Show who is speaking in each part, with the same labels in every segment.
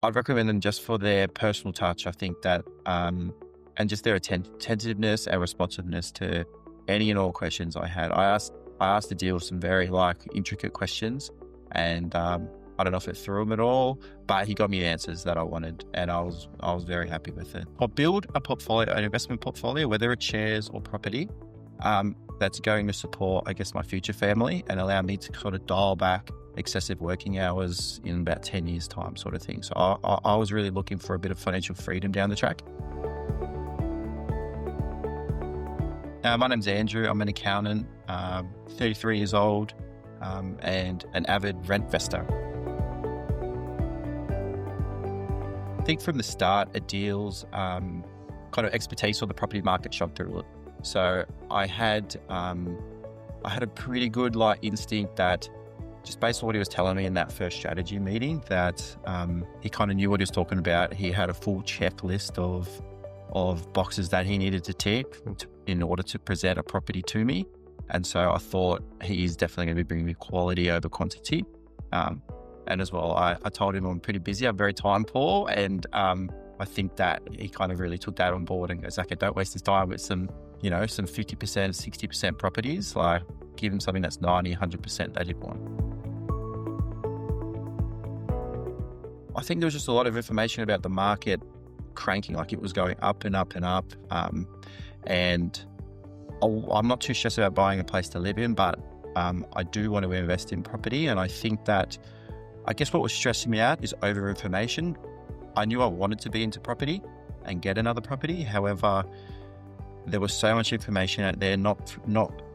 Speaker 1: I'd recommend them just for their personal touch. I think that, and just their attentiveness and responsiveness to any and all questions I had. I asked the deal some very intricate questions, and I don't know if it threw him at all, but he got me answers that I wanted, and I was very happy with it. I'll build a portfolio, an investment portfolio, whether it's shares or property, that's going to support, I guess, my future family and allow me to sort of dial back excessive working hours in about 10 years time sort of thing. So I was really looking for a bit of financial freedom down the track. My name's Andrew. I'm an accountant, 33 years old, and an avid rent investor. I think from the start, a deal's kind of expertise on the property market shone through. So I had a pretty good instinct that, just based on what he was telling me in that first strategy meeting, that he kind of knew what he was talking about. He had a full checklist of boxes that he needed to tick in order to present a property to me. And so I thought he's definitely going to be bringing me quality over quantity. And as well, I told him I'm pretty busy, I'm very time poor. And I think that he kind of really took that on board and goes, okay, don't waste his time with some 50%, 60% properties. Give him something that's 90, 100% that he'd want. I think there was just a lot of information about the market cranking, it was going up and up and up. And I'm not too stressed about buying a place to live in, but I do want to invest in property. And I think that, I guess what was stressing me out is over information. I knew I wanted to be into property and get another property. However, there was so much information out there, not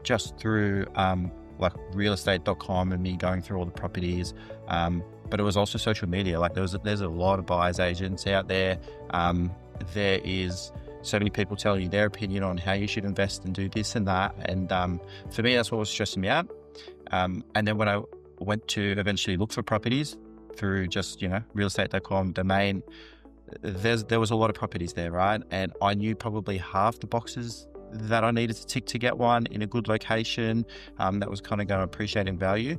Speaker 1: just through realestate.com and me going through all the properties, but it was also social media. There's a lot of buyers agents out there. There is so many people telling you their opinion on how you should invest and do this and that. And for me, that's what was stressing me out. And then when I went to eventually look for properties through just, realestate.com domain, there was a lot of properties there, right? And I knew probably half the boxes that I needed to tick to get one in a good location that was kind of going to appreciate in value.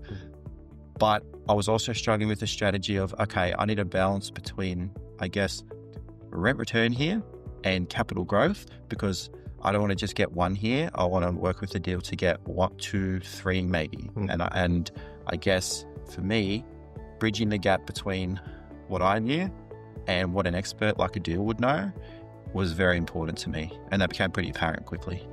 Speaker 1: But I was also struggling with the strategy of, okay, I need a balance between, I guess, rent return here and capital growth, because I don't want to just get one here. I want to work with the deal to get 1, 2, 3 maybe. And I guess for me, bridging the gap between what I knew and what an expert like a deal would know was very important to me. And that became pretty apparent quickly.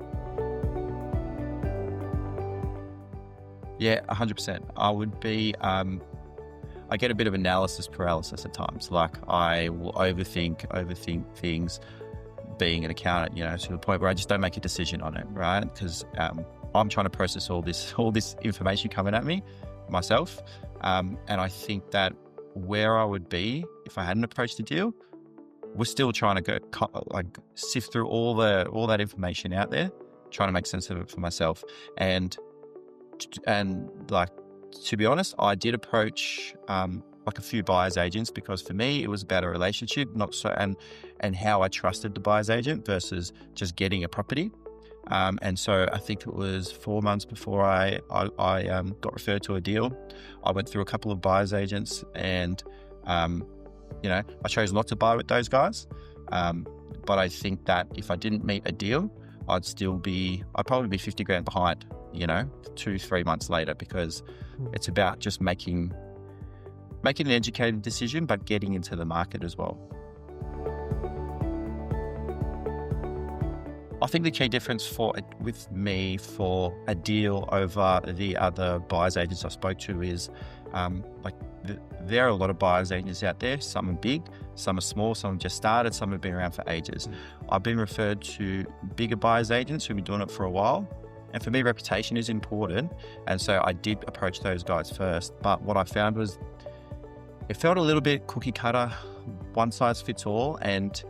Speaker 1: Yeah, 100%. I would be, I get a bit of analysis paralysis at times. I will overthink things, being an accountant, to the point where I just don't make a decision on it, right? Because I'm trying to process all this information coming at me myself. And I think that where I would be if I hadn't approached the deal, we're still trying to go sift through all that information out there, trying to make sense of it for myself. And to be honest, I did approach a few buyers agents, because for me it was about a relationship, and how I trusted the buyer's agent versus just getting a property. And so I think it was 4 months before I got referred to a deal. I went through a couple of buyer's agents, and I chose not to buy with those guys. But I think that if I didn't meet a deal, I'd probably be 50 grand behind, 2-3 months later, because it's about just making an educated decision, but getting into the market as well. I think the key difference with me for a deal over the other buyers agents I spoke to is there are a lot of buyers agents out there. Some are big, some are small, some have just started, some have been around for ages. I've been referred to bigger buyers agents who've been doing it for a while. And for me, reputation is important. And so I did approach those guys first. But what I found was it felt a little bit cookie cutter, one size fits all. And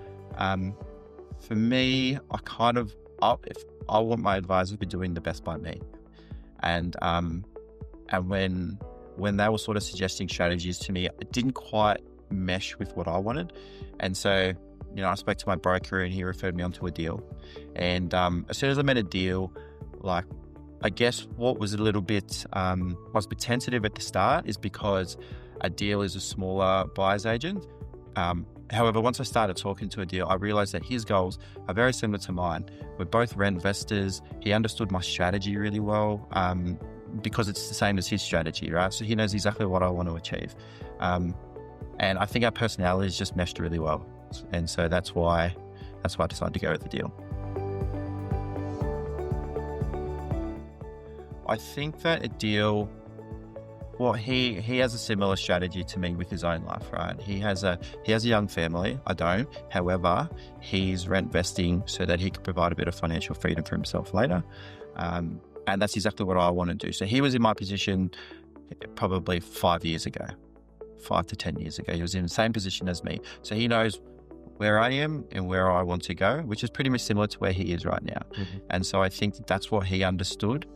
Speaker 1: for me, I want my advisor to be doing the best by me. And when they were sort of suggesting strategies to me, it didn't quite mesh with what I wanted. And so, I spoke to my broker and he referred me onto a deal. And as soon as I met a deal, I guess what was a little bit, was a bit tentative at the start is because a deal is a smaller buyer's agent. However, once I started talking to a deal, I realized that his goals are very similar to mine. We're both rent investors. He understood my strategy really well, because it's the same as his strategy, right? So he knows exactly what I want to achieve. And I think our personalities just meshed really well. And so that's why I decided to go with the deal. I think that a deal, well, he has a similar strategy to me with his own life, right? He has a young family. I don't. However, he's rent investing so that he can provide a bit of financial freedom for himself later. And that's exactly what I want to do. So he was in my position probably 5 years ago, 5 to 10 years ago. He was in the same position as me. So he knows where I am and where I want to go, which is pretty much similar to where he is right now. Mm-hmm. And so I think that's what he understood.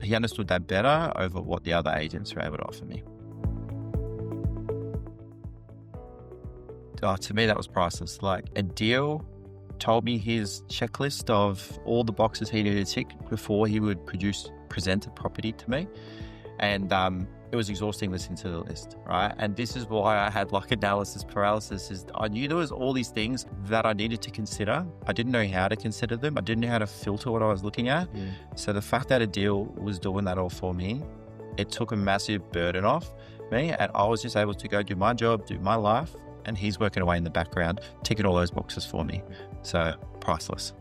Speaker 1: He understood that better over what the other agents were able to offer me. To me, that was priceless. Like, a deal told me his checklist of all the boxes he needed to tick before he would present a property to me. And it was exhausting listening to the list, right? And this is why I had like analysis paralysis. Is I knew there was all these things that I needed to consider. I didn't know how to consider them. I didn't know how to filter what I was looking at. Yeah. So the fact that a deal was doing that all for me, it took a massive burden off me, and I was just able to go do my job, do my life, and he's working away in the background, ticking all those boxes for me. So priceless.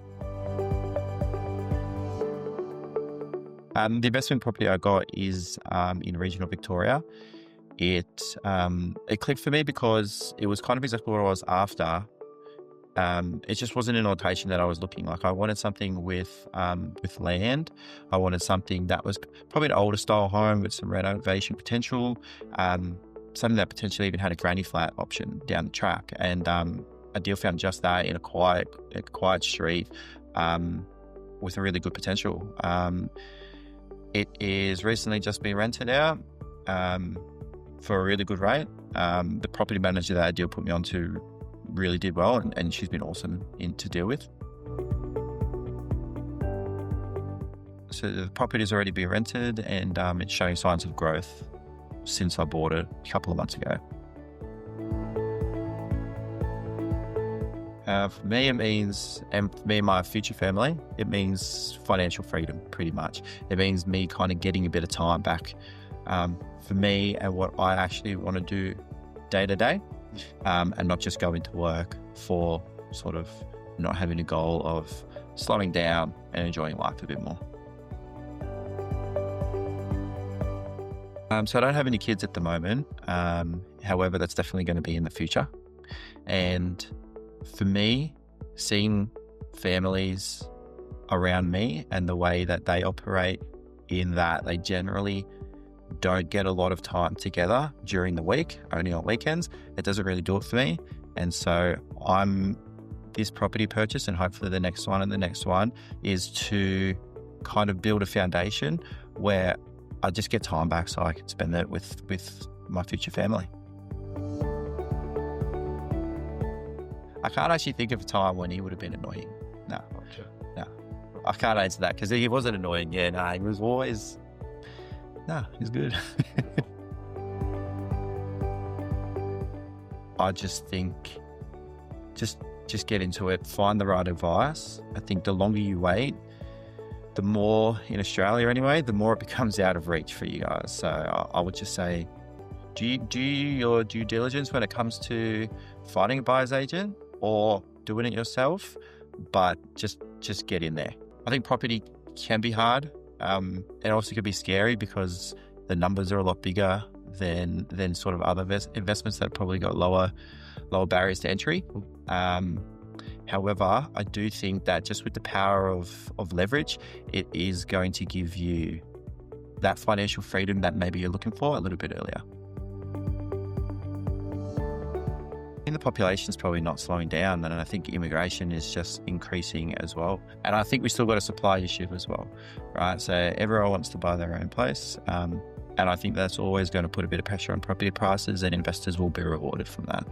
Speaker 1: The investment property I got is in regional Victoria. It clicked for me because it was kind of exactly what I was after. It just wasn't an location that I was looking like. I wanted something with land. I wanted something that was probably an older style home with some renovation potential, something that potentially even had a granny flat option down the track. And a deal found just that in a quiet street with a really good potential. It is recently just been rented out for a really good rate. The property manager that deal put me onto really did well, and she's been awesome to deal with. So the property's already been rented, and it's showing signs of growth since I bought it a couple of months ago. For me, it means, and for me and my future family, it means financial freedom, pretty much. It means me kind of getting a bit of time back for me and what I actually want to do day to day, and not just go into work for sort of not having a goal of slowing down and enjoying life a bit more. So I don't have any kids at the moment. However, that's definitely going to be in the future. And for me, seeing families around me and the way that they operate, in that they generally don't get a lot of time together during the week, only on weekends, it doesn't really do it for me. And so this property purchase, and hopefully the next one and the next one, is to kind of build a foundation where I just get time back so I can spend it with my future family. I can't actually think of a time when he would have been annoying. No. I can't answer that because he wasn't annoying. Yeah, no, he was always, he's good. I just think, just get into it, find the right advice. I think the longer you wait, the more, in Australia anyway, the more it becomes out of reach for you guys. So I would just say, do your due diligence when it comes to finding a buyer's agent or doing it yourself, but just get in there. I think property can be hard. It also can be scary because the numbers are a lot bigger than sort of other investments that probably got lower barriers to entry. However, I do think that just with the power of leverage, it is going to give you that financial freedom that maybe you're looking for a little bit earlier. And the population is probably not slowing down, and I think immigration is just increasing as well. And I think we still got a supply issue as well, right? So everyone wants to buy their own place, and I think that's always going to put a bit of pressure on property prices, and investors will be rewarded from that.